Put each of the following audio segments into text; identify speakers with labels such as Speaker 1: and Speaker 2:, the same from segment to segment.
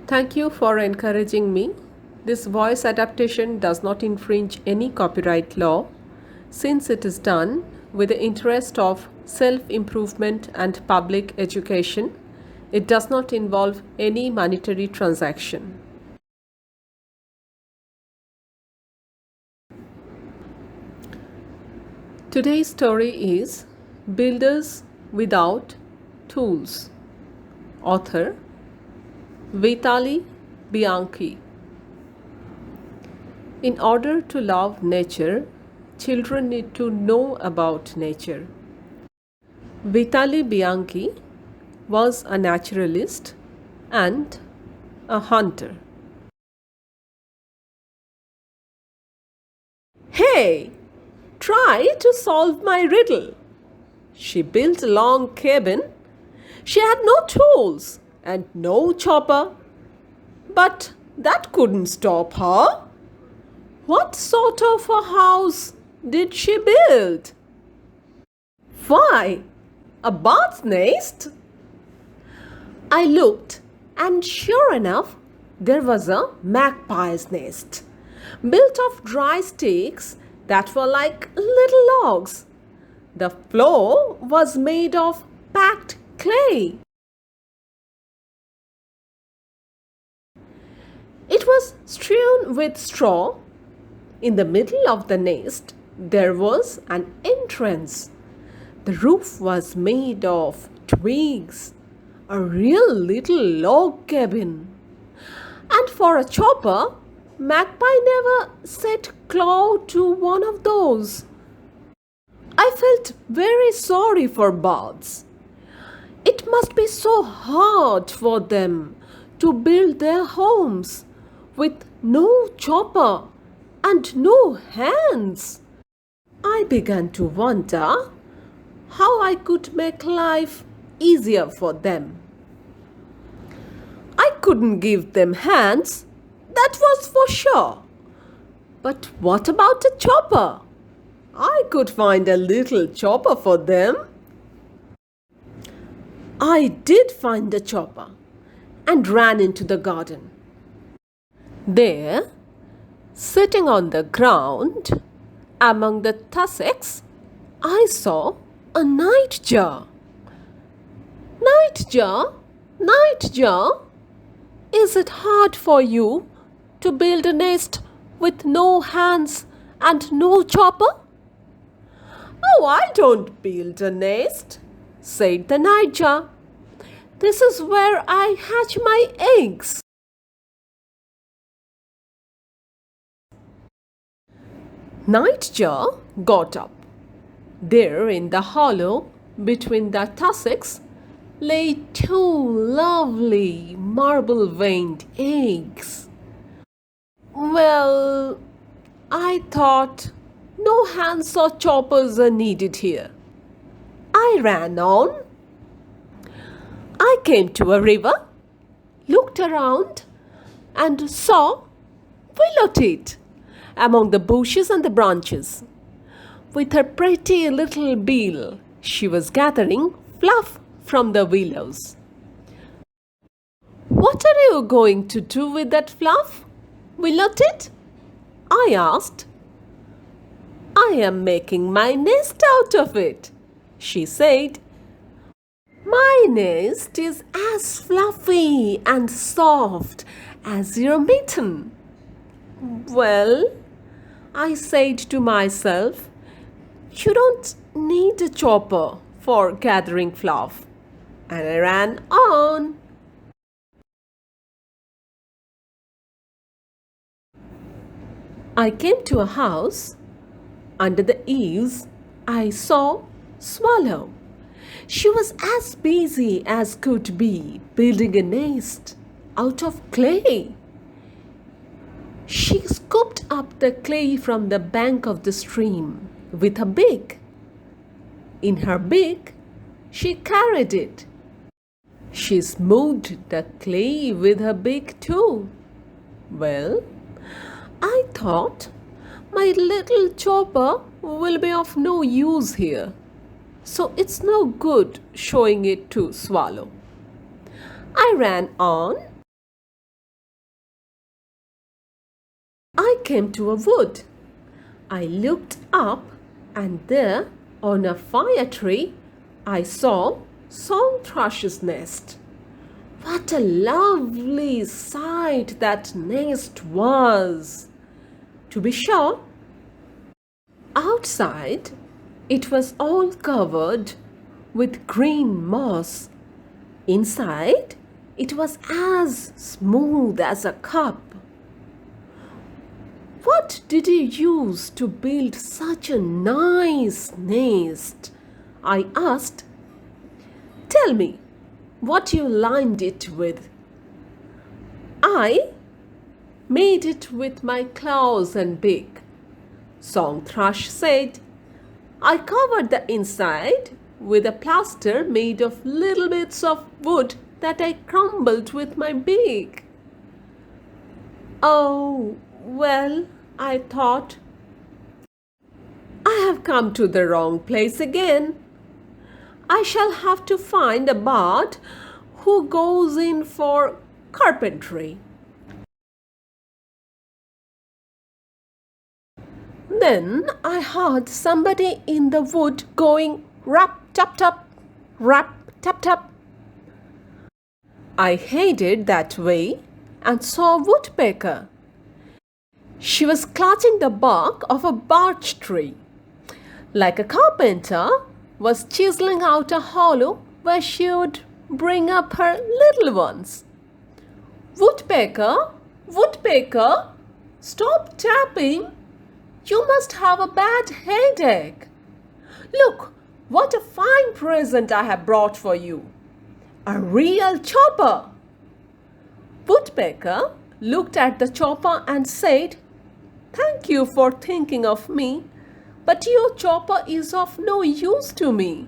Speaker 1: Thank you for encouraging me. This voice adaptation does not infringe any copyright law since it is done with the interest of self improvement and public education. It does not involve any monetary transaction. Today's story is Builders Without Tools. Author Vitaly, Bianki. In order to love nature, children need to know about nature. Vitaly Bianki was a naturalist and a hunter. Hey, try to solve my riddle. She built a long cabin. She had no tools and no chopper. But that couldn't stop her. What sort of a house did she build? Why, a bird's nest? I looked, and sure enough, there was a magpie's nest, built of dry sticks that were like little logs. The floor was made of packed clay. It was strewn with straw. In the middle of the nest, there was an entrance. The roof was made of twigs, a real little log cabin. And for a chopper, Magpie never set claw to one of those. I felt very sorry for birds. It must be so hard for them to build their homes with no chopper and no hands. I began to wonder how I could make life easier for them. I couldn't give them hands, that was for sure. But what about a chopper? I could find a little chopper for them. I did find a chopper and ran into the garden. There, sitting on the ground among the tussocks, I saw a nightjar. Nightjar, nightjar, is it hard for you to build a nest with no hands and no chopper? Oh, I don't build a nest, said the nightjar. This is where I hatch my eggs. Nightjar got up. There in the hollow between the tussocks lay two lovely marble-veined eggs. Well, I thought no hands or choppers are needed here. I ran on. I came to a river, looked around, and saw Vitaly among the bushes and the branches. With her pretty little bill, she was gathering fluff from the willows. What are you going to do with that fluff, Vitaly? I asked. I am making my nest out of it, she said. My nest is as fluffy and soft as your mitten. Well, I said to myself, you don't need a chopper for gathering fluff. And I ran on. I came to a house. Under the eaves, I saw Swallow. She was as busy as could be building a nest out of clay. She scooped up the clay from the bank of the stream with her beak. In her beak, she carried it. She smoothed the clay with her beak too. Well, I thought my little chopper will be of no use here, so it's no good showing it to Swallow. I ran on. I came to a wood. I looked up, and there, on a fire tree, I saw song thrush's nest. What a lovely sight that nest was! To be sure, outside it was all covered with green moss. Inside it was as smooth as a cup. What did you use to build such a nice nest? I asked. Tell me what you lined it with. I made it with my claws and beak, Song Thrush said. I covered the inside with a plaster made of little bits of wood that I crumbled with my beak. Oh, well, I thought, I have come to the wrong place again. I shall have to find a bard who goes in for carpentry. Then I heard somebody in the wood going rap tap tap, rap tap tap. I headed that way and saw a woodpecker. She was clutching the bark of a birch tree. Like a carpenter, was chiseling out a hollow where she would bring up her little ones. Woodpecker, woodpecker, stop tapping. You must have a bad headache. Look, what a fine present I have brought for you. A real chopper. Woodpecker looked at the chopper and said, Thank you for thinking of me, but your chopper is of no use to me.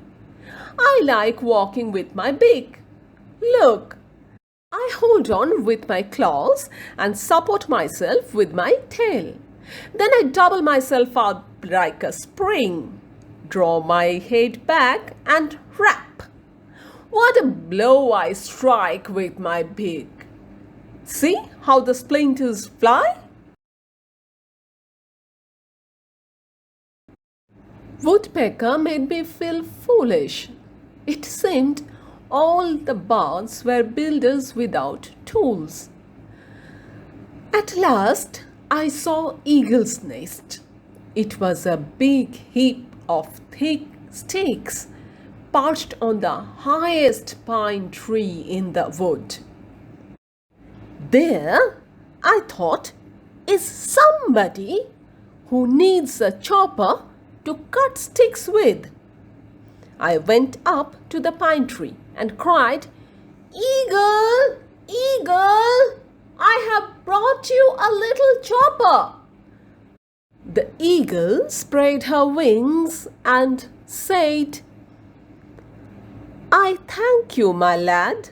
Speaker 1: I like walking with my beak. Look, I hold on with my claws and support myself with my tail. Then I double myself up like a spring, draw my head back and rap. What a blow I strike with my beak. See how the splinters fly? Woodpecker made me feel foolish. It seemed all the bards were builders without tools. At last, I saw Eagle's nest. It was a big heap of thick sticks perched on the highest pine tree in the wood. There, I thought, is somebody who needs a chopper to cut sticks with. I went up to the pine tree and cried, Eagle, Eagle, I have brought you a little chopper. The eagle spread her wings and said, I thank you, my lad.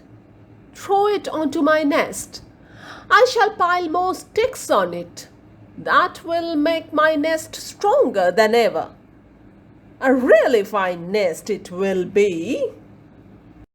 Speaker 1: Throw it onto my nest. I shall pile more sticks on it. That will make my nest stronger than ever. A really fine nest it will be.